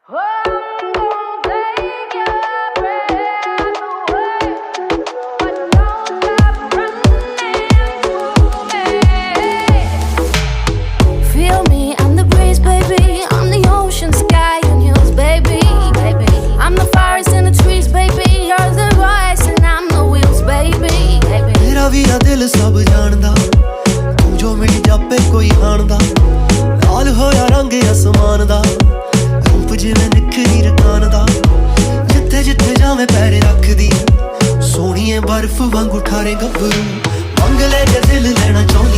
Feel me, I'm the breeze, baby. I'm the ocean, sky, and hills, baby. I'm the forest and the trees, baby. You're the voice and I'm the wheels, baby. मेरा भी आ दिल सब जानदा, तू जो मिल जापे कोई हाणदा। लाल होया रंग आसमान दा, रूप जिवें निखरी रकान दा। जिथे जिथे जावें पैर रखदी, सोहणीए बर्फ वांगू ठारे गभरू। मंग ले जे दिल लेना चाਹੁੰदा